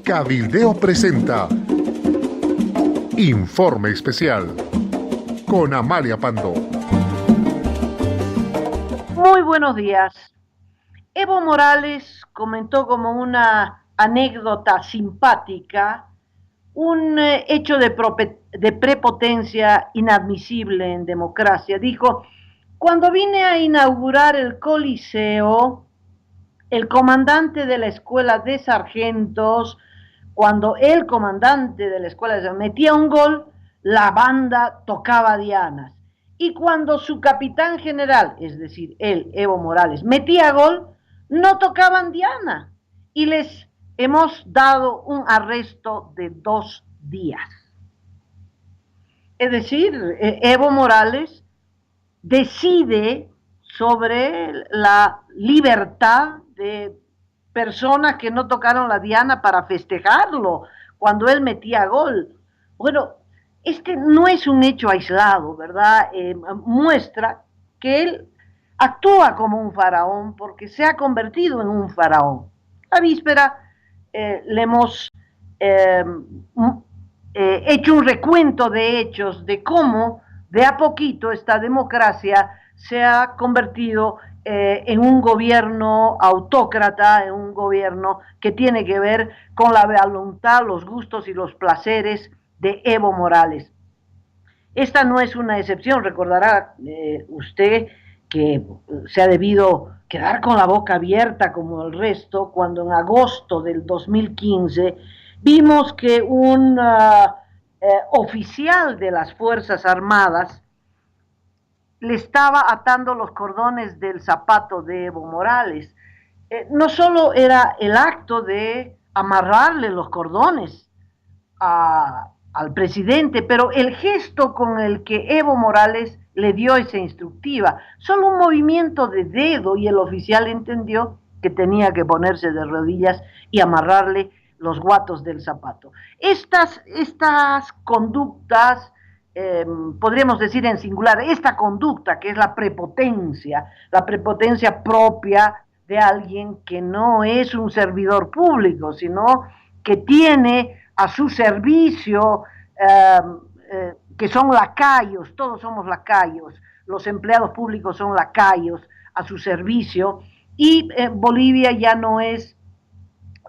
Cabildeo presenta Informe Especial con Amalia Pandó. Muy buenos días. Evo Morales comentó como una anécdota simpática un hecho de prepotencia inadmisible en democracia. Dijo: cuando vine a inaugurar el Coliseo, el comandante de la escuela de sargentos, cuando el comandante de la escuela de sargentos metía un gol, la banda tocaba dianas. Y cuando su capitán general, es decir, él, Evo Morales, metía gol, no tocaban diana. Y les hemos dado un arresto de 2 días. Es decir, Evo Morales decide sobre la libertad de personas que no tocaron la diana para festejarlo cuando él metía gol. Bueno, este no es un hecho aislado, ¿verdad? Muestra que él actúa como un faraón porque se ha convertido en un faraón. La víspera le hemos hecho un recuento de hechos de cómo de a poquito esta democracia se ha convertido en un gobierno autócrata, en un gobierno que tiene que ver con la voluntad, los gustos y los placeres de Evo Morales. Esta no es una excepción, recordará usted que se ha debido quedar con la boca abierta como el resto cuando en agosto del 2015 vimos que un oficial de las Fuerzas Armadas le estaba atando los cordones del zapato de Evo Morales. No solo era el acto de amarrarle los cordones al presidente, pero el gesto con el que Evo Morales le dio esa instructiva, solo un movimiento de dedo y el oficial entendió que tenía que ponerse de rodillas y amarrarle los guatos del zapato. Estas conductas, podríamos decir en singular, esta conducta que es la prepotencia propia de alguien que no es un servidor público, sino que tiene a su servicio, que son lacayos, todos somos lacayos, los empleados públicos son lacayos a su servicio, y Bolivia ya no es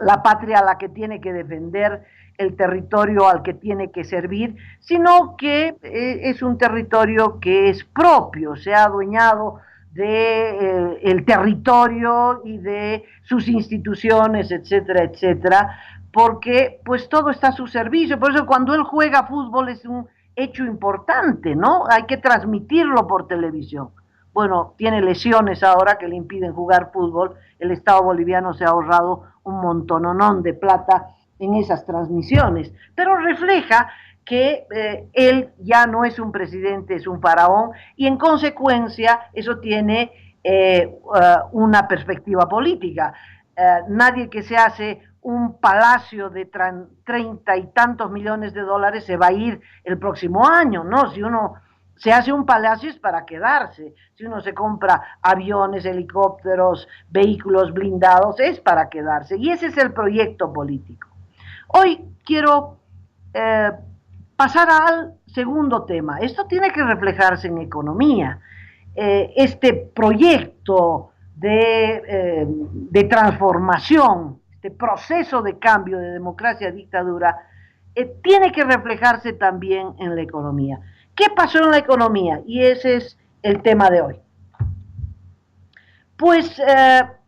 la patria a la que tiene que defender, el territorio al que tiene que servir, sino que es un territorio que es propio, se ha adueñado de el territorio y de sus instituciones, etcétera, etcétera, porque pues todo está a su servicio. Por eso cuando él juega fútbol es un hecho importante, ¿no? Hay que transmitirlo por televisión. Bueno, tiene lesiones ahora que le impiden jugar fútbol, el Estado boliviano se ha ahorrado un montononón de plata en esas transmisiones, pero refleja que él ya no es un presidente, es un faraón, y en consecuencia eso tiene una perspectiva política. Nadie que se hace un palacio de 30 y tantos millones de dólares se va a ir el próximo año, ¿no? Si uno se hace un palacio es para quedarse, si uno se compra aviones, helicópteros, vehículos blindados, es para quedarse, y ese es el proyecto político. Hoy quiero pasar al segundo tema. Esto tiene que reflejarse en economía. Este proyecto de transformación, este proceso de cambio de democracia a dictadura, tiene que reflejarse también en la economía. ¿Qué pasó en la economía? Y ese es el tema de hoy. Pues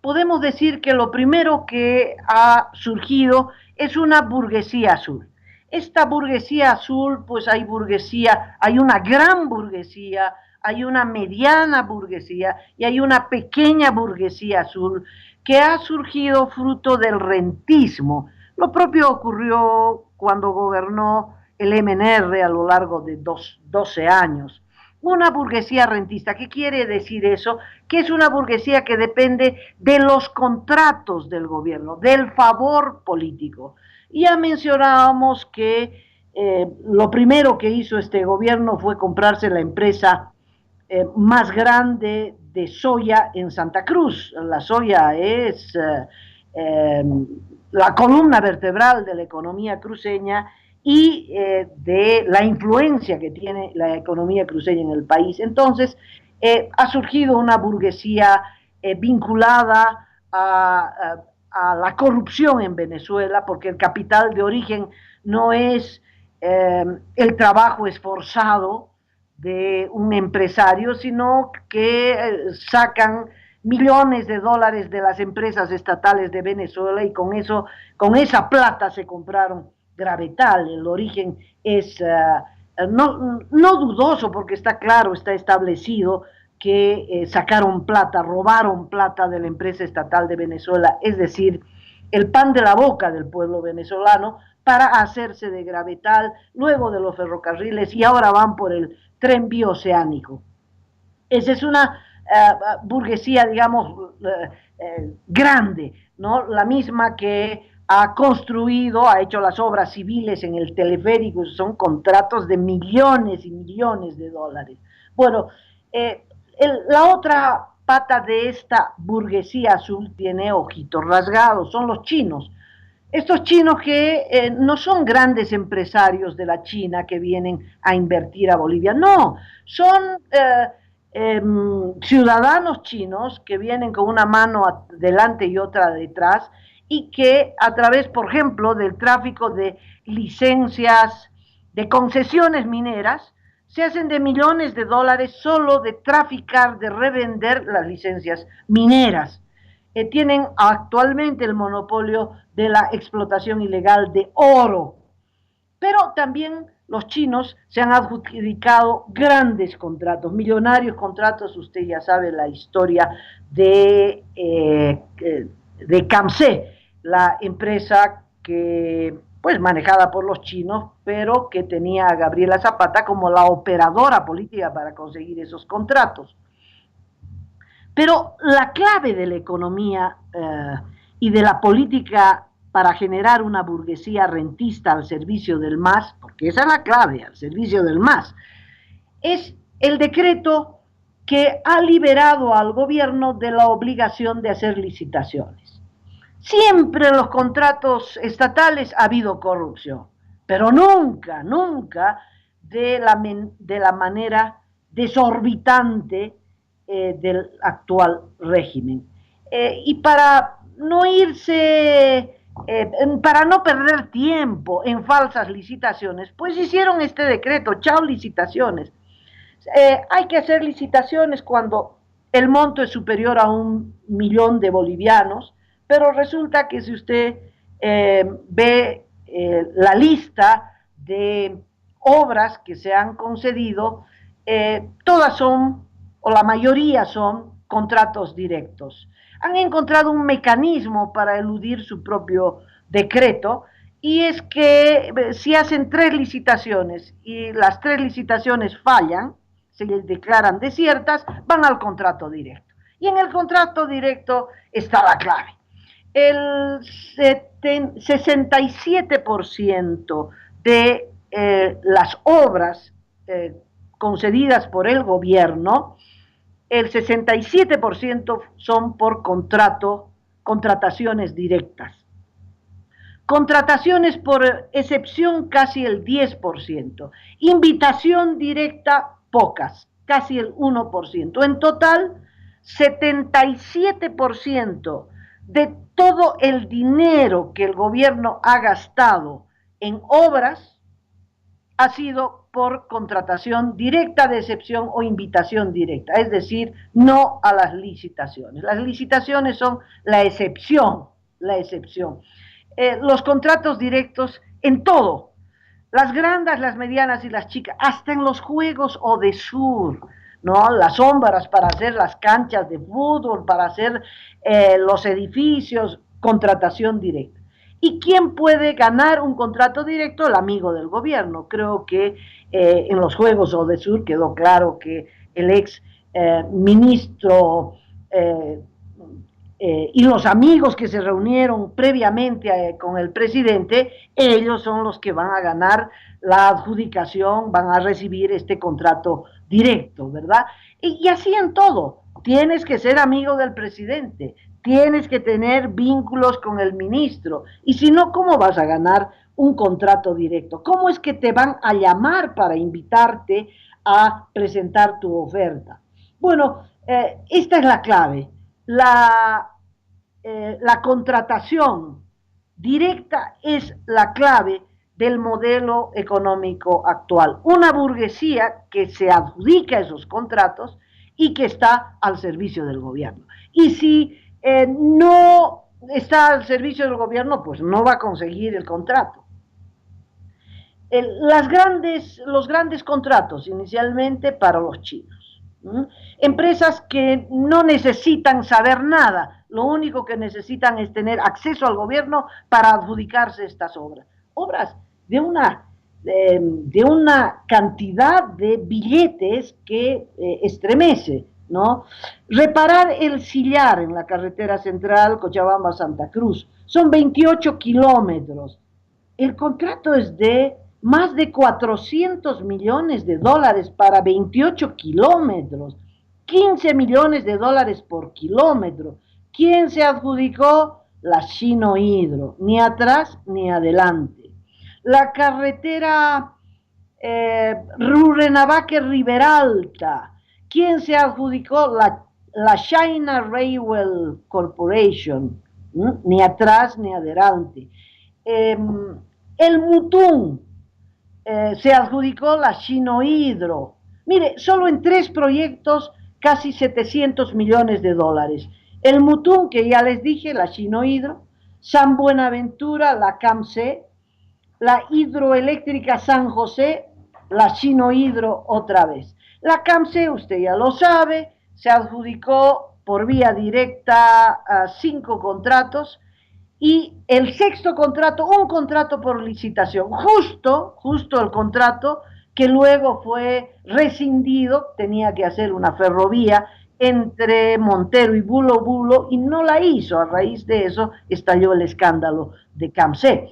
podemos decir que lo primero que ha surgido es una burguesía azul. Esta burguesía azul, pues hay burguesía, hay una gran burguesía, hay una mediana burguesía y hay una pequeña burguesía azul que ha surgido fruto del rentismo. Lo propio ocurrió cuando gobernó el MNR a lo largo de 12 años. Una burguesía rentista. ¿Qué quiere decir eso? Que es una burguesía que depende de los contratos del gobierno, del favor político. Ya mencionábamos que lo primero que hizo este gobierno fue comprarse la empresa más grande de soya en Santa Cruz. La soya es la columna vertebral de la economía cruceña y de la influencia que tiene la economía cruceña en el país. Entonces, ha surgido una burguesía vinculada a la corrupción en Venezuela, porque el capital de origen no es el trabajo esforzado de un empresario, sino que sacan millones de dólares de las empresas estatales de Venezuela y con eso, con esa plata se compraron Gravetal. El origen es no dudoso porque está claro, está establecido que sacaron plata, robaron plata de la empresa estatal de Venezuela, es decir, el pan de la boca del pueblo venezolano para hacerse de Gravetal, luego de los ferrocarriles y ahora van por el tren bioceánico. Esa es una burguesía, digamos, grande, ¿no? La misma que ha construido, ha hecho las obras civiles en el teleférico, son contratos de millones y millones de dólares. Bueno, la otra pata de esta burguesía azul tiene ojitos rasgados, son los chinos. Estos chinos que no son grandes empresarios de la China que vienen a invertir a Bolivia, no, son ciudadanos chinos que vienen con una mano adelante y otra detrás y que a través, por ejemplo, del tráfico de licencias, de concesiones mineras, se hacen de millones de dólares solo de traficar, de revender las licencias mineras. Tienen actualmente el monopolio de la explotación ilegal de oro, pero también los chinos se han adjudicado grandes contratos, millonarios contratos. Usted ya sabe la historia de Camsé, la empresa que pues manejada por los chinos, pero que tenía a Gabriela Zapata como la operadora política para conseguir esos contratos. Pero la clave de la economía y de la política para generar una burguesía rentista al servicio del MAS, porque esa es la clave, al servicio del MAS, es el decreto que ha liberado al gobierno de la obligación de hacer licitaciones. Siempre en los contratos estatales ha habido corrupción, pero nunca, nunca de la manera desorbitante del actual régimen. Y para no irse, para no perder tiempo en falsas licitaciones, pues hicieron este decreto, chao licitaciones. Hay que hacer licitaciones cuando el monto es superior a 1.000.000 de bolivianos, pero resulta que si usted ve la lista de obras que se han concedido, todas son, o la mayoría son, contratos directos. Han encontrado un mecanismo para eludir su propio decreto, y es que si hacen 3 licitaciones y las 3 licitaciones fallan, se les declaran desiertas, van al contrato directo. Y en el contrato directo está la clave. El 67% de las obras concedidas por el gobierno, el 67% son por contrataciones directas. Contrataciones por excepción casi el 10%. Invitación directa pocas, casi el 1%. En total, 77% de todo el dinero que el gobierno ha gastado en obras ha sido por contratación directa de excepción o invitación directa, es decir, no a las licitaciones. Las licitaciones son la excepción, la excepción. Los contratos directos en todo, las grandes, las medianas y las chicas, hasta en los juegos Odesur, ¿no? Las sombras para hacer las canchas de fútbol, para hacer los edificios, contratación directa. ¿Y quién puede ganar un contrato directo? El amigo del gobierno. Creo que en los Juegos Odesur quedó claro que el ex ministro y los amigos que se reunieron previamente con el presidente, ellos son los que van a ganar la adjudicación, van a recibir este contrato directo, ¿verdad? Y así en todo. Tienes que ser amigo del presidente, tienes que tener vínculos con el ministro. Y si no, ¿cómo vas a ganar un contrato directo? ¿Cómo es que te van a llamar para invitarte a presentar tu oferta? Bueno, esta es la clave. La contratación directa es la clave del modelo económico actual. Una burguesía que se adjudica esos contratos y que está al servicio del gobierno. Y si no está al servicio del gobierno, pues no va a conseguir el contrato. Los grandes contratos inicialmente para los chinos. Empresas que no necesitan saber nada, lo único que necesitan es tener acceso al gobierno para adjudicarse estas obras. Obras de una cantidad de billetes que estremece, ¿no? Reparar el sillar en la carretera central Cochabamba-Santa Cruz, son 28 kilómetros. El contrato es de más de 400 millones de dólares para 28 kilómetros, 15 millones de dólares por kilómetro. ¿Quién se adjudicó? La Chino Hidro, ni atrás ni adelante. La carretera Rurrenabaque-Riberalta, ¿quién se adjudicó? La China Railway Corporation, ni atrás ni adelante. El Mutún se adjudicó la Chino Hidro. Mire, solo en 3 proyectos casi 700 millones de dólares. El Mutún, que ya les dije, la Chino Hidro, San Buenaventura, la CAMC, la hidroeléctrica San José, la Chino Hidro otra vez. La CAMC, usted ya lo sabe, se adjudicó por vía directa a 5 contratos, y el 6º contrato, un contrato por licitación, justo el contrato que luego fue rescindido, tenía que hacer una ferrovía entre Montero y Bulo Bulo, y no la hizo. A raíz de eso estalló el escándalo de CAMC.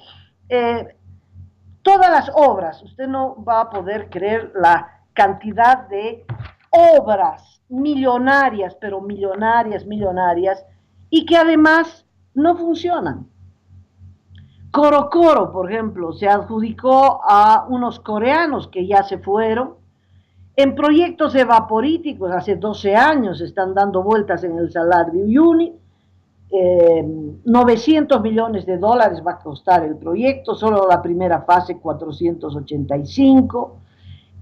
Todas las obras, usted no va a poder creer la cantidad de obras millonarias, pero millonarias, y que además no funcionan. Coro Coro, por ejemplo, se adjudicó a unos coreanos que ya se fueron. En proyectos evaporíticos, hace 12 años están dando vueltas en el Salar de Uyuni. 900 millones de dólares va a costar el proyecto, solo la primera fase 485.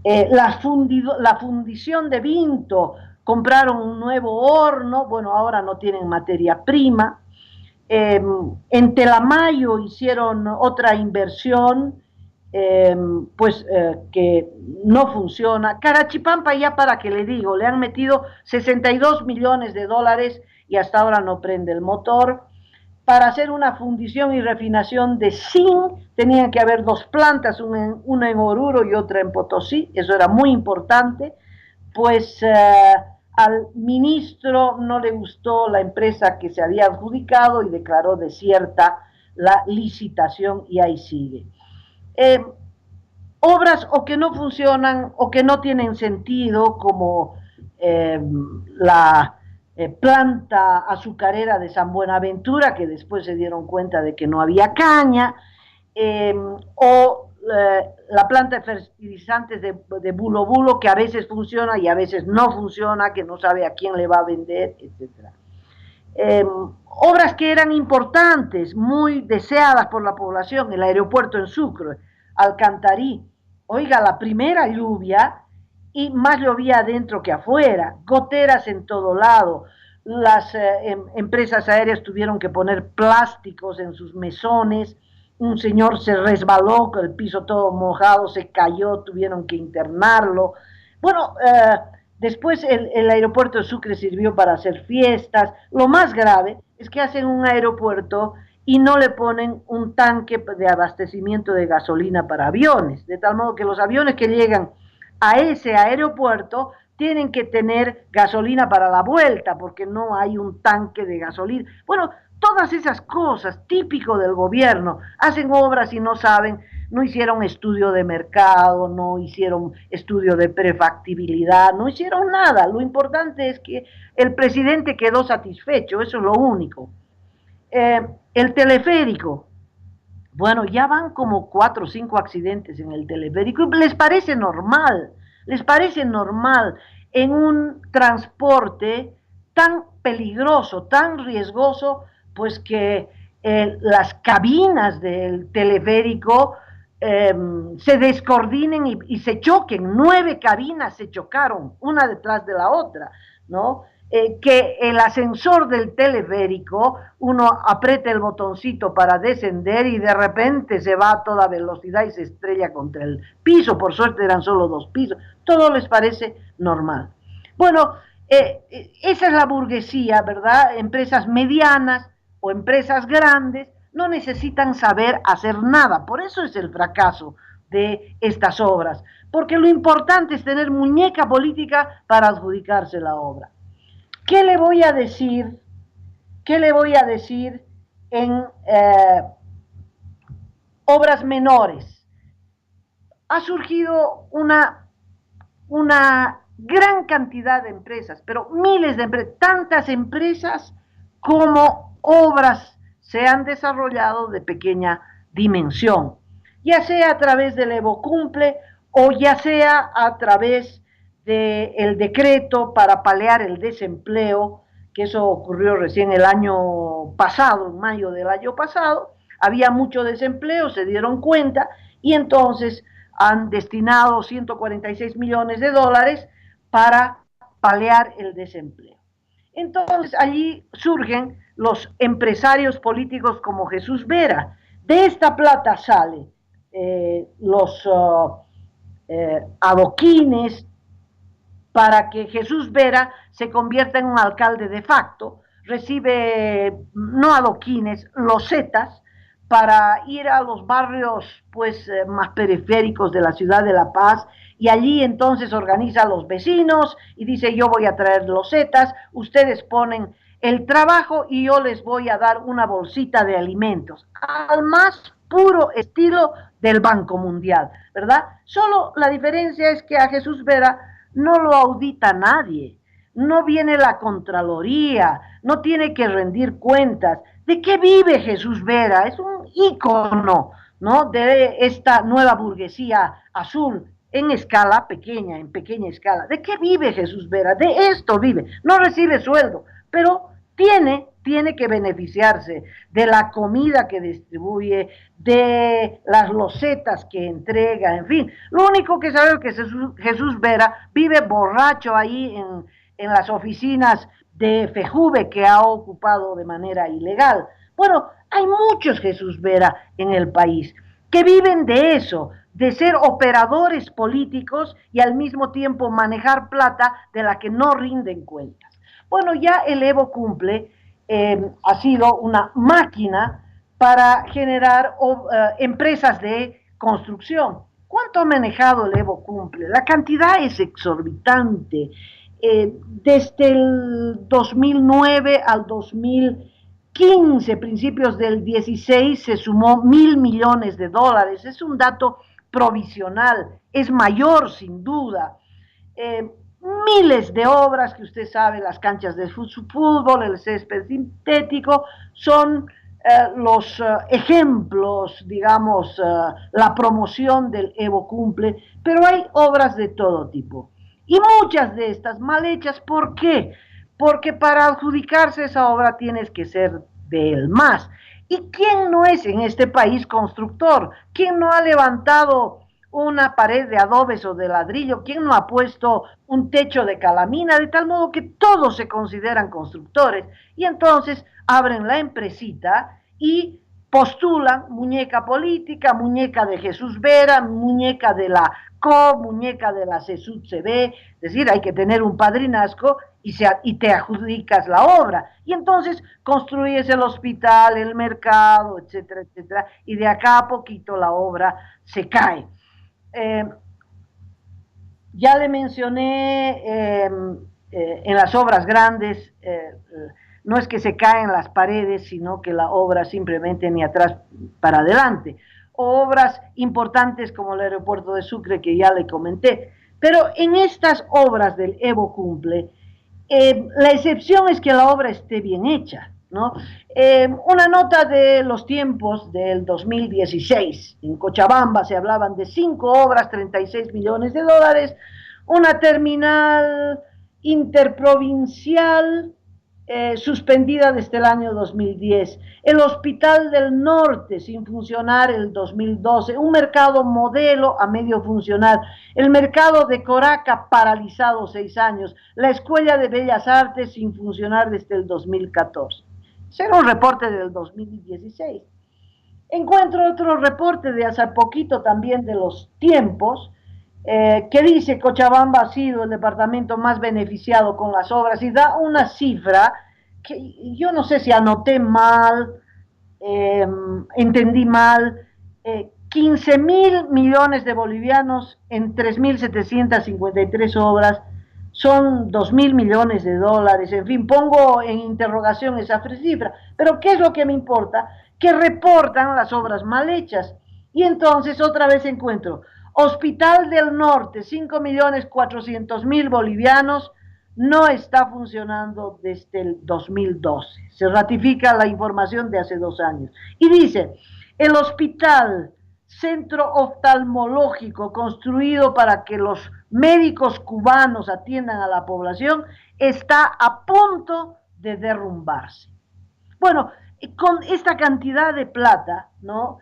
La fundición de Vinto, compraron un nuevo horno, bueno, ahora no tienen materia prima. En Telamayo hicieron otra inversión, que no funciona. Carachipampa, ya para que le digo, le han metido 62 millones de dólares y hasta ahora no prende el motor. Para hacer una fundición y refinación de zinc tenían que haber 2 plantas, una en Oruro y otra en Potosí, eso era muy importante, pues al ministro no le gustó la empresa que se había adjudicado y declaró desierta la licitación, y ahí sigue. Obras o que no funcionan o que no tienen sentido, como la planta azucarera de San Buenaventura, que después se dieron cuenta de que no había caña, o la planta de fertilizantes de Bulo Bulo, que a veces funciona y a veces no funciona, que no sabe a quién le va a vender, etc. Obras que eran importantes, muy deseadas por la población, el aeropuerto en Sucre, Alcantarí. Oiga, la primera lluvia, y más llovía adentro que afuera, goteras en todo lado. Las empresas aéreas tuvieron que poner plásticos en sus mesones. Un señor se resbaló, con el piso todo mojado, se cayó, tuvieron que internarlo. Bueno, después el aeropuerto de Sucre sirvió para hacer fiestas. Lo más grave es que hacen un aeropuerto y no le ponen un tanque de abastecimiento de gasolina para aviones, de tal modo que los aviones que llegan a ese aeropuerto tienen que tener gasolina para la vuelta, porque no hay un tanque de gasolina. Bueno, todas esas cosas, típico del gobierno, hacen obras y no saben. no hicieron estudio de mercado, no hicieron estudio de prefactibilidad, no hicieron nada. Lo importante es que el presidente quedó satisfecho, eso es lo único. El teleférico, bueno, ya van como 4 o 5 accidentes en el teleférico. Les parece normal en un transporte tan peligroso, tan riesgoso, pues que las cabinas del teleférico se descoordinen y se choquen. 9 cabinas se chocaron, una detrás de la otra, ¿no? Que el ascensor del teleférico, uno aprieta el botoncito para descender y de repente se va a toda velocidad y se estrella contra el piso. Por suerte eran solo 2 pisos. Todo les parece normal. Bueno, esa es la burguesía, ¿verdad? Empresas medianas o empresas grandes no necesitan saber hacer nada. Por eso es el fracaso de estas obras. Porque lo importante es tener muñeca política para adjudicarse la obra. ¿Qué le voy a decir? ¿Qué le voy a decir en obras menores? Ha surgido una gran cantidad de empresas, pero miles de empresas, tantas empresas como obras se han desarrollado de pequeña dimensión, ya sea a través del Evo Cumple o ya sea a través del decreto para paliar el desempleo, que eso ocurrió recién el año pasado, en mayo del año pasado. Había mucho desempleo, se dieron cuenta y entonces han destinado 146 millones de dólares para paliar el desempleo. Entonces allí surgen los empresarios políticos como Jesús Vera. De esta plata sale los adoquines para que Jesús Vera se convierta en un alcalde de facto, recibe no adoquines, losetas, para ir a los barrios pues más periféricos de la ciudad de La Paz, y allí entonces organiza a los vecinos y dice: yo voy a traer losetas, ustedes ponen el trabajo y yo les voy a dar una bolsita de alimentos, al más puro estilo del Banco Mundial, ¿verdad? Solo la diferencia es que a Jesús Vera no lo audita nadie, no viene la Contraloría, no tiene que rendir cuentas. ¿De qué vive Jesús Vera? Es un ícono, ¿no?, de esta nueva burguesía azul en escala pequeña, en pequeña escala. ¿De qué vive Jesús Vera? De esto vive. No recibe sueldo, pero tiene que beneficiarse de la comida que distribuye, de las losetas que entrega, en fin. Lo único que sabemos es que Jesús Vera vive borracho ahí en las oficinas de FEJUVE que ha ocupado de manera ilegal. Bueno, hay muchos Jesús Vera en el país que viven de eso, de ser operadores políticos y al mismo tiempo manejar plata de la que no rinden cuentas. Bueno, ya el Evo Cumple ha sido una máquina para generar empresas de construcción. ¿Cuánto ha manejado el Evo Cumple? La cantidad es exorbitante. Desde el 2009 al 2015, principios del 16, se sumó 1.000 millones de dólares. Es un dato provisional, es mayor sin duda. Miles de obras que usted sabe, las canchas de fútbol, el césped sintético, son los ejemplos, digamos, la promoción del Evo Cumple, pero hay obras de todo tipo. Y muchas de estas mal hechas, ¿por qué? Porque para adjudicarse esa obra tienes que ser del MAS. ¿Y quién no es en este país constructor? ¿Quién no ha levantado una pared de adobes o de ladrillo? ¿Quién no ha puesto un techo de calamina? De tal modo que todos se consideran constructores y entonces abren la empresita y postulan muñeca política, muñeca de Jesús Vera, muñeca de la CO, muñeca de la CESUD-CB, es decir, hay que tener un padrinazgo y te adjudicas la obra. Y entonces construyes el hospital, el mercado, etcétera, etcétera, y de acá a poquito la obra se cae. Ya le mencioné en las obras grandes, no es que se caen las paredes, sino que la obra simplemente ni atrás para adelante. o obras importantes como el aeropuerto de Sucre, que ya le comenté. Pero en estas obras del Evo Cumple, la excepción es que la obra esté bien hecha, ¿no? Una nota de los tiempos del 2016, en Cochabamba se hablaban de 5 obras, 36 millones de dólares, una terminal interprovincial suspendida desde el año 2010, el Hospital del Norte sin funcionar el 2012, un mercado modelo a medio funcionar, el mercado de Coraca paralizado 6 años, la Escuela de Bellas Artes sin funcionar desde el 2014. Ese era un reporte del 2016. Encuentro otro reporte de hace poquito también de los tiempos, que dice Cochabamba ha sido el departamento más beneficiado con las obras y da una cifra que yo no sé si anoté mal, entendí mal, 15 mil millones de bolivianos en 3.753 obras, son 2.000 millones de dólares, en fin, pongo en interrogación esa cifra, pero ¿qué es lo que me importa? Que reportan las obras mal hechas, y entonces otra vez encuentro Hospital del Norte, 5.400.000 bolivianos, no está funcionando desde el 2012. Se ratifica la información de hace 2 años. Y dice, el hospital, centro oftalmológico construido para que los médicos cubanos atiendan a la población, está a punto de derrumbarse. Bueno, con esta cantidad de plata, ¿no?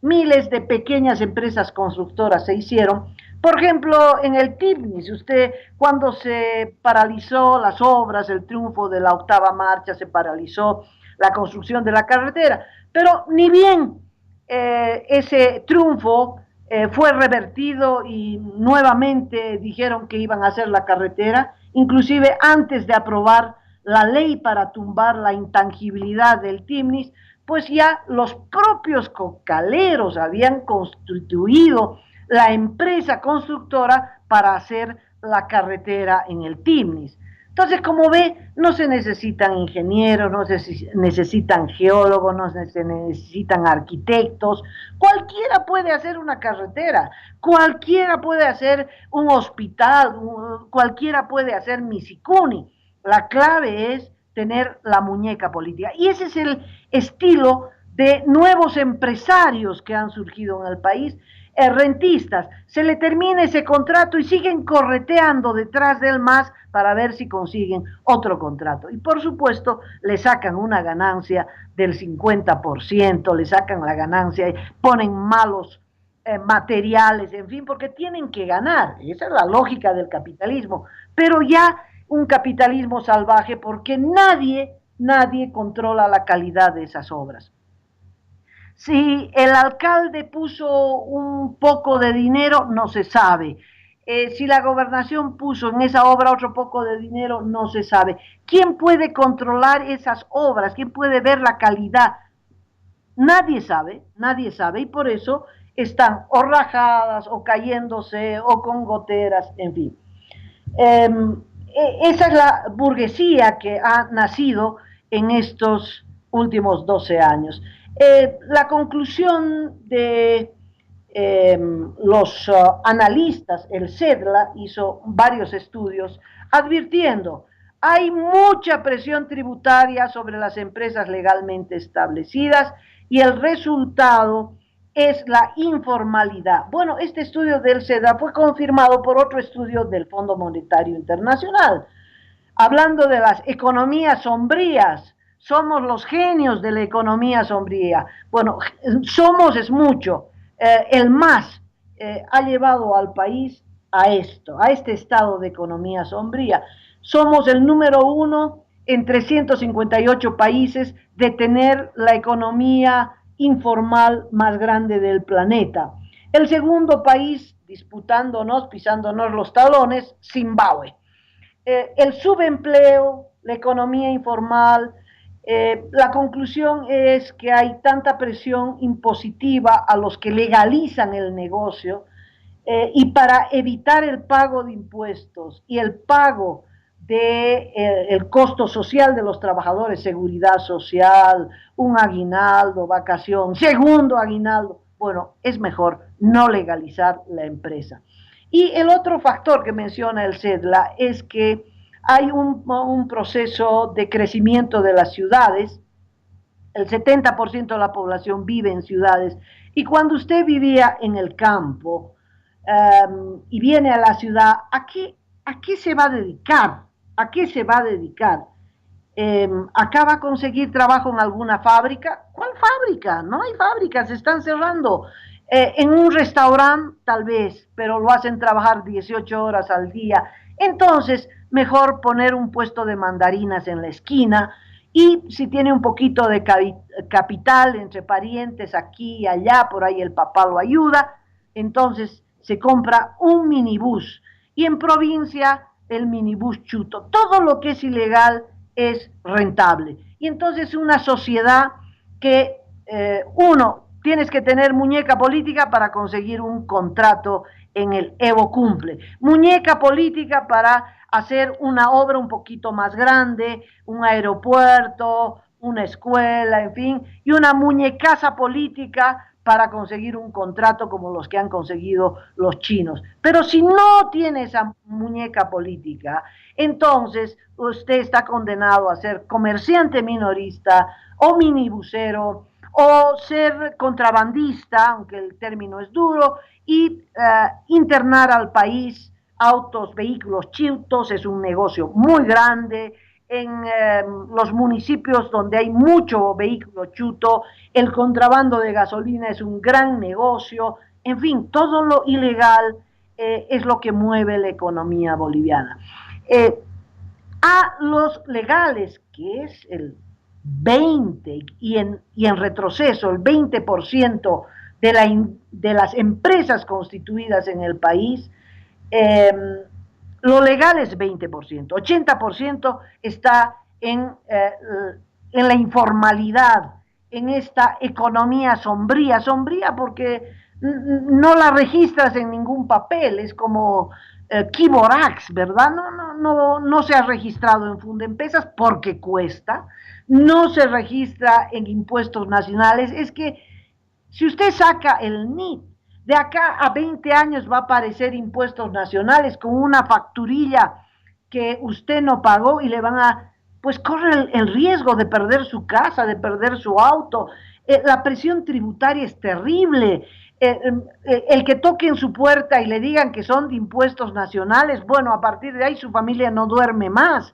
Miles de pequeñas empresas constructoras se hicieron. Por ejemplo, en el TIPNIS, usted cuando se paralizó las obras, el triunfo de la octava marcha, se paralizó la construcción de la carretera, pero ni bien ese triunfo fue revertido y nuevamente dijeron que iban a hacer la carretera, inclusive antes de aprobar la ley para tumbar la intangibilidad del TIPNIS, pues ya los propios cocaleros habían constituido la empresa constructora para hacer la carretera en el TIPNIS. Entonces, como ve, no se necesitan ingenieros, no se necesitan geólogos, no se necesitan arquitectos. Cualquiera puede hacer una carretera, cualquiera puede hacer un hospital, cualquiera puede hacer Misicuni. La clave es tener la muñeca política. Y ese es el estilo de nuevos empresarios que han surgido en el país, rentistas. Se le termina ese contrato y siguen correteando detrás del MAS para ver si consiguen otro contrato. Y por supuesto, le sacan una ganancia del 50%, le sacan la ganancia y ponen malos materiales, en fin, porque tienen que ganar. Esa es la lógica del capitalismo. Pero ya un capitalismo salvaje porque nadie controla la calidad de esas obras. Si el alcalde puso un poco de dinero, no se sabe. Si la gobernación puso en esa obra otro poco de dinero, no se sabe. ¿Quién puede controlar esas obras? ¿Quién puede ver la calidad? Nadie sabe, y por eso están o rajadas, o cayéndose, o con goteras, en fin. Esa es la burguesía que ha nacido en estos últimos 12 años. La conclusión de los analistas, el CEDLA hizo varios estudios advirtiendo, hay mucha presión tributaria sobre las empresas legalmente establecidas y el resultado es la informalidad. Bueno, este estudio del CEDA fue confirmado por otro estudio del Fondo Monetario Internacional, hablando de las economías sombrías. Somos los genios de la economía sombría. Bueno, somos es mucho. El MAS ha llevado al país a esto, a este estado de economía sombría. Somos el número 1 en 358 países de tener la economía informal más grande del planeta. El segundo país disputándonos, pisándonos los talones, Zimbabue. El subempleo, la economía informal, la conclusión es que hay tanta presión impositiva a los que legalizan el negocio y para evitar el pago de impuestos y el pago de el costo social de los trabajadores, seguridad social, un aguinaldo, vacación, segundo aguinaldo. Bueno, es mejor no legalizar la empresa. Y el otro factor que menciona el CEDLA es que hay un proceso de crecimiento de las ciudades. El 70% de la población vive en ciudades, y cuando usted vivía en el campo y viene a la ciudad, a qué se va a dedicar? ¿A qué se va a dedicar? ¿Acá va a conseguir trabajo en alguna fábrica? ¿Cuál fábrica? No hay fábricas, se están cerrando. En un restaurante tal vez, pero lo hacen trabajar 18 horas al día. Entonces, mejor poner un puesto de mandarinas en la esquina, y si tiene un poquito de capital entre parientes aquí y allá, por ahí el papá lo ayuda, entonces se compra un minibús, y en provincia el minibús chuto. Todo lo que es ilegal es rentable. Y entonces una sociedad que uno, tienes que tener muñeca política para conseguir un contrato en el Evo Cumple, muñeca política para hacer una obra un poquito más grande, un aeropuerto, una escuela, en fin, y una muñecaza política para conseguir un contrato como los que han conseguido los chinos. Pero si no tiene esa muñeca política, entonces usted está condenado a ser comerciante minorista o minibusero o ser contrabandista, aunque el término es duro, y internar al país autos, vehículos chitos. Es un negocio muy grande. En los municipios donde hay mucho vehículo chuto, el contrabando de gasolina es un gran negocio. En fin, todo lo ilegal es lo que mueve la economía boliviana. A los legales, que es el 20 y en retroceso, el 20% de las empresas constituidas en el país, lo legal es 20%, 80% está en la informalidad, en esta economía sombría porque no la registras en ningún papel, es como Kiborax, ¿verdad? No se ha registrado en Fundempesas porque cuesta, no se registra en impuestos nacionales. Es que si usted saca el NIT, de acá a 20 años va a aparecer impuestos nacionales con una facturilla que usted no pagó, y le van a, pues corre el riesgo de perder su casa, de perder su auto. La presión tributaria es terrible. El que toque en su puerta y le digan que son de impuestos nacionales, bueno, a partir de ahí su familia no duerme más.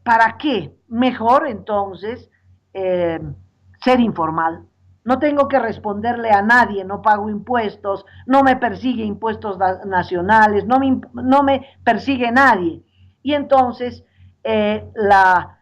¿Para qué? Mejor entonces ser informal. No tengo que responderle a nadie, no pago impuestos, no me persigue impuestos nacionales, no me persigue nadie. Y entonces la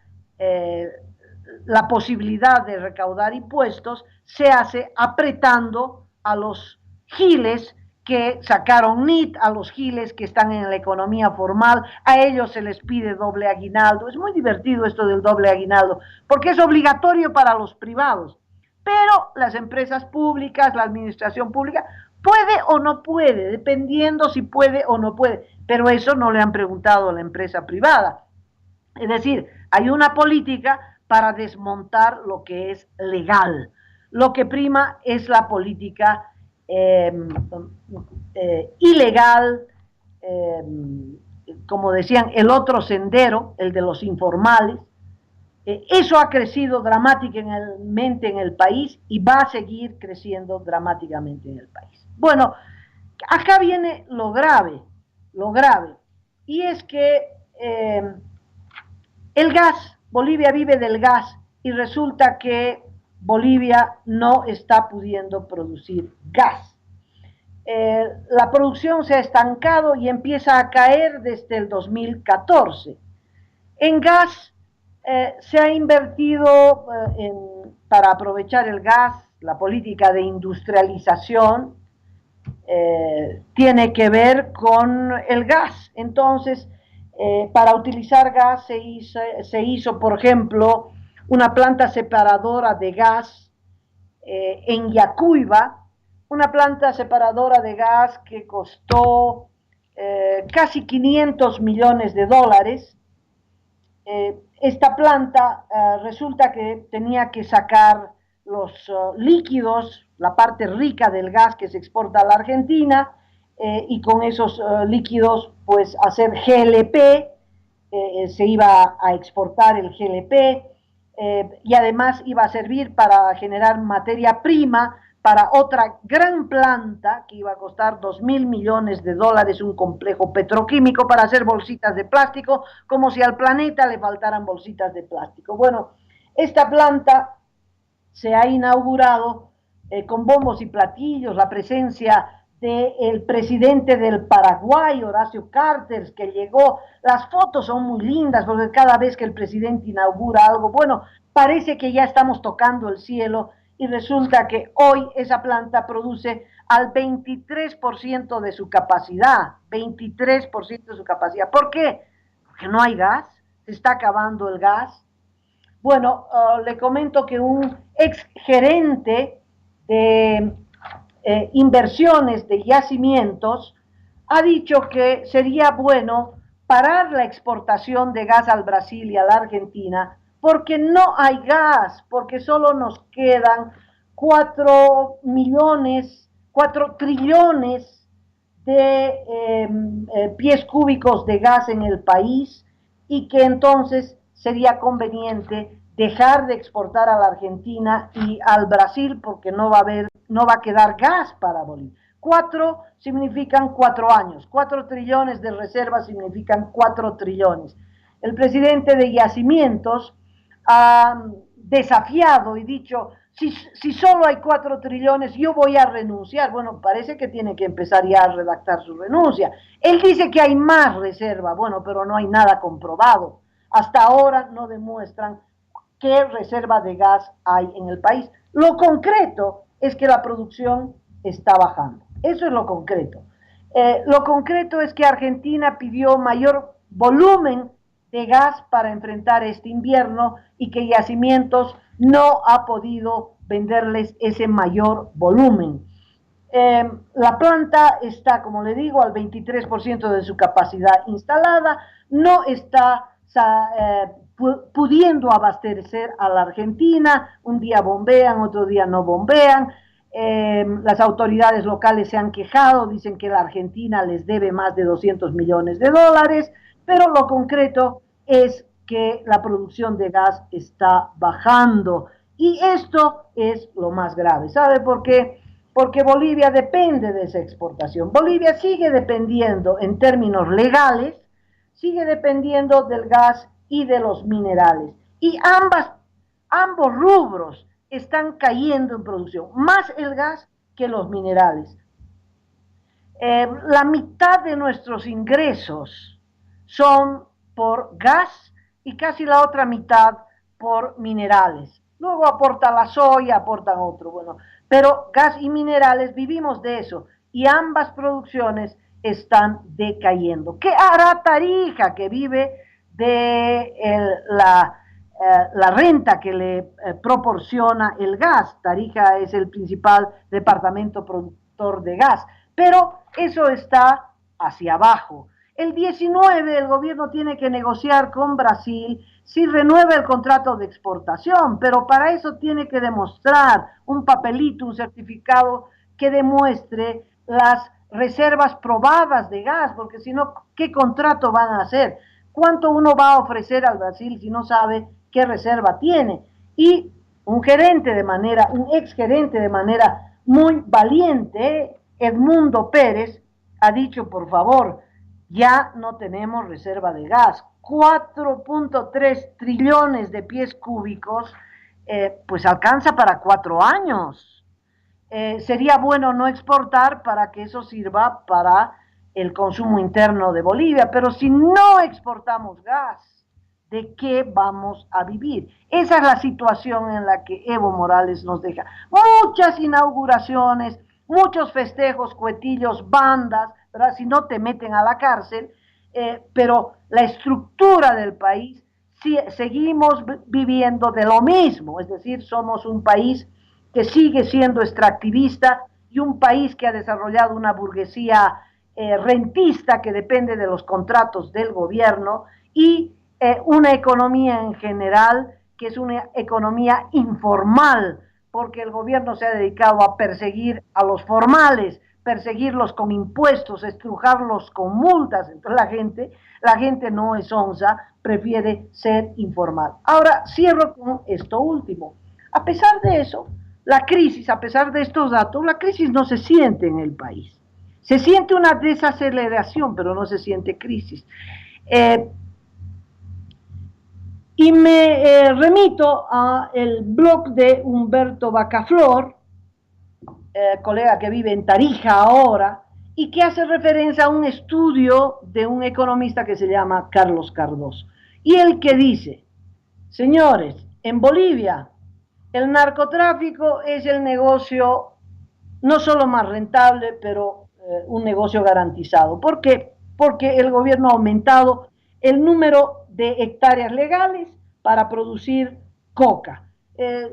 posibilidad de recaudar impuestos se hace apretando a los giles que sacaron NIT, a los giles que están en la economía formal. A ellos se les pide doble aguinaldo. Es muy divertido esto del doble aguinaldo, porque es obligatorio para los privados, pero las empresas públicas, la administración pública, puede o no puede, dependiendo si puede o no puede, pero eso no le han preguntado a la empresa privada. Es decir, hay una política para desmontar lo que es legal. Lo que prima es la política ilegal, como decían, el otro sendero, el de los informales. Eso ha crecido dramáticamente en el país y va a seguir creciendo dramáticamente en el país. Bueno, acá viene lo grave, y es que el gas, Bolivia vive del gas, y resulta que Bolivia no está pudiendo producir gas. La producción se ha estancado y empieza a caer desde el 2014. En gas se ha invertido para aprovechar el gas. La política de industrialización tiene que ver con el gas. Entonces, para utilizar gas se hizo, por ejemplo, una planta separadora de gas en Yacuiba, una planta separadora de gas que costó casi $500 millones, Esta planta resulta que tenía que sacar los líquidos, la parte rica del gas que se exporta a la Argentina, y con esos líquidos pues hacer GLP, se iba a exportar el GLP, y además iba a servir para generar materia prima para otra gran planta que iba a costar 2.000 millones de dólares, un complejo petroquímico para hacer bolsitas de plástico, como si al planeta le faltaran bolsitas de plástico. Bueno, esta planta se ha inaugurado con bombos y platillos, la presencia del presidente del Paraguay, Horacio Cartes, que llegó. Las fotos son muy lindas porque cada vez que el presidente inaugura algo, bueno, parece que ya estamos tocando el cielo, y resulta que hoy esa planta produce al 23% de su capacidad, 23% de su capacidad. ¿Por qué? Porque no hay gas, se está acabando el gas. Bueno, le comento que un ex gerente de inversiones de yacimientos ha dicho que sería bueno parar la exportación de gas al Brasil y a la Argentina porque no hay gas, porque solo nos quedan 4 trillones de pies cúbicos de gas en el país, y que entonces sería conveniente dejar de exportar a la Argentina y al Brasil porque no va a quedar gas para Bolivia. 4 significan 4 años, 4 trillones de reservas significan 4 trillones. El presidente de Yacimientos ha desafiado y dicho, si solo hay 4 trillones, yo voy a renunciar. Bueno, parece que tiene que empezar ya a redactar su renuncia. Él dice que hay más reserva, bueno, pero no hay nada comprobado. Hasta ahora no demuestran qué reserva de gas hay en el país. Lo concreto es que la producción está bajando. Eso es lo concreto. Lo concreto es que Argentina pidió mayor volumen de gas para enfrentar este invierno y que Yacimientos no ha podido venderles ese mayor volumen. La planta está, como le digo, al 23% de su capacidad instalada, no está pudiendo abastecer a la Argentina, un día bombean, otro día no bombean. Las autoridades locales se han quejado, dicen que la Argentina les debe más de 200 millones de dólares, pero lo concreto es que la producción de gas está bajando, y esto es lo más grave. ¿Sabe por qué? Porque Bolivia depende de esa exportación. Bolivia sigue dependiendo en términos legales, sigue dependiendo del gas y de los minerales. Y ambos rubros están cayendo en producción, más el gas que los minerales. La mitad de nuestros ingresos son por gas y casi la otra mitad por minerales. Luego aporta la soya, aportan otro, bueno, pero gas y minerales vivimos de eso, y ambas producciones están decayendo. ¿Qué hará Tarija, que vive de la renta que le proporciona el gas? Tarija es el principal departamento productor de gas, pero eso está hacia abajo. El 19 el gobierno tiene que negociar con Brasil si renueva el contrato de exportación, pero para eso tiene que demostrar un papelito, un certificado que demuestre las reservas probadas de gas, porque si no, ¿qué contrato van a hacer? ¿Cuánto uno va a ofrecer al Brasil si no sabe qué reserva tiene? Y un ex gerente de manera muy valiente, Edmundo Pérez, ha dicho, por favor, ya no tenemos reserva de gas. 4.3 trillones de pies cúbicos, pues alcanza para 4 años. Sería bueno no exportar para que eso sirva para el consumo interno de Bolivia, pero si no exportamos gas, ¿de qué vamos a vivir? Esa es la situación en la que Evo Morales nos deja. Muchas inauguraciones, muchos festejos, cuetillos, bandas, ¿verdad? Si no te meten a la cárcel, pero la estructura del país, seguimos viviendo de lo mismo, es decir, somos un país que sigue siendo extractivista y un país que ha desarrollado una burguesía rentista que depende de los contratos del gobierno, y una economía en general que es una economía informal, porque el gobierno se ha dedicado a perseguir a los formales, perseguirlos con impuestos, estrujarlos con multas. Entonces la gente no es onza, prefiere ser informal. Ahora cierro con esto último. A pesar de eso, la crisis, a pesar de estos datos, la crisis no se siente en el país. Se siente una desaceleración, pero no se siente crisis. Y me remito a el blog de Humberto Bacaflor, colega que vive en Tarija ahora, y que hace referencia a un estudio de un economista que se llama Carlos Cardoso. Y el que dice, señores, en Bolivia el narcotráfico es el negocio no solo más rentable, pero un negocio garantizado. ¿Por qué? Porque el gobierno ha aumentado el número de hectáreas legales para producir coca.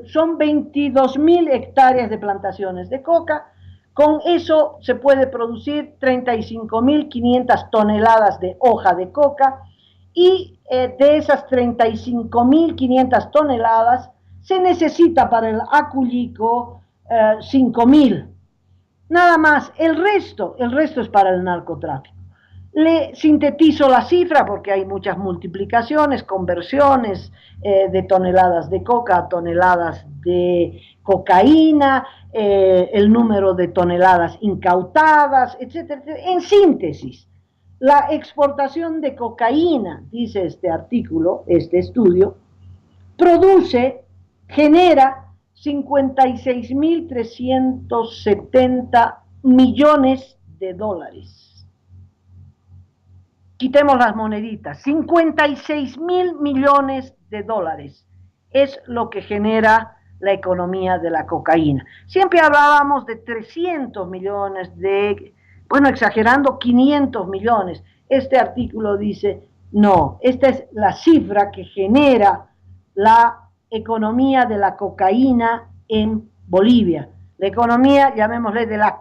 Son 22.000 hectáreas de plantaciones de coca. Con eso se puede producir 35.500 toneladas de hoja de coca y de esas 35.500 toneladas se necesita para el acullico 5.000. Nada más, el resto es para el narcotráfico. Le sintetizo la cifra porque hay muchas multiplicaciones, conversiones de toneladas de coca a toneladas de cocaína, el número de toneladas incautadas, etcétera. En síntesis, la exportación de cocaína, dice este artículo, este estudio, genera 56.370 millones de dólares. Quitemos las moneditas, 56.000 millones de dólares es lo que genera la economía de la cocaína. Siempre hablábamos de 300 millones, bueno, exagerando, 500 millones. Este artículo dice, no, esta es la cifra que genera la economía de la cocaína en Bolivia. La economía, llamémosle, de la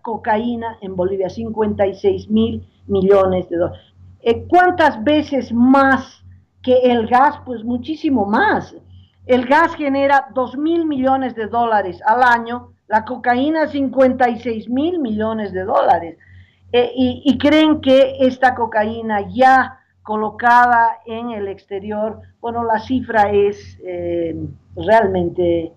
cocaína en Bolivia, 56.000 millones de dólares. ¿Cuántas veces más que el gas? Pues muchísimo más. El gas genera 2.000 millones de dólares al año, la cocaína 56.000 millones de dólares. Y creen que esta cocaína ya colocada en el exterior, bueno, la cifra es realmente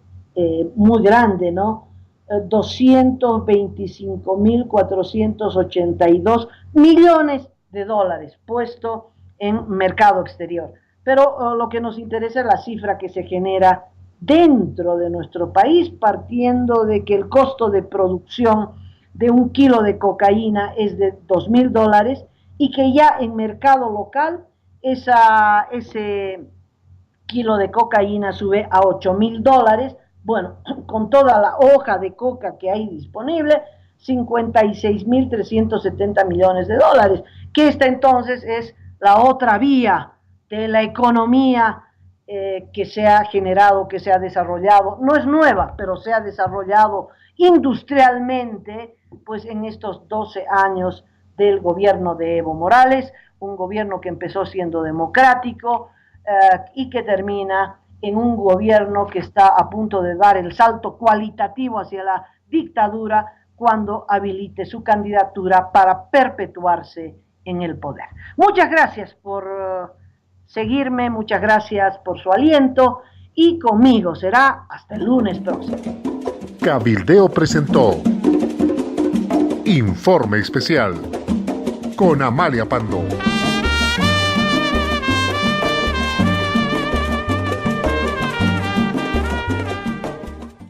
muy grande, ¿no? 225.482 millones de dólares puesto en mercado exterior. Pero lo que nos interesa es la cifra que se genera dentro de nuestro país, partiendo de que el costo de producción de 1 kilo de cocaína es de $2.000 y que ya en mercado local ese kilo de cocaína sube a $8.000. Bueno, con toda la hoja de coca que hay disponible, 56.370 millones de dólares, que esta entonces es la otra vía de la economía que se ha generado, que se ha desarrollado, no es nueva, pero se ha desarrollado industrialmente, pues en estos 12 años del gobierno de Evo Morales, un gobierno que empezó siendo democrático y que termina en un gobierno que está a punto de dar el salto cualitativo hacia la dictadura cuando habilite su candidatura para perpetuarse en el poder. Muchas gracias por seguirme, muchas gracias por su aliento y conmigo será hasta el lunes próximo. Cabildeo presentó Informe Especial con Amalia Pando.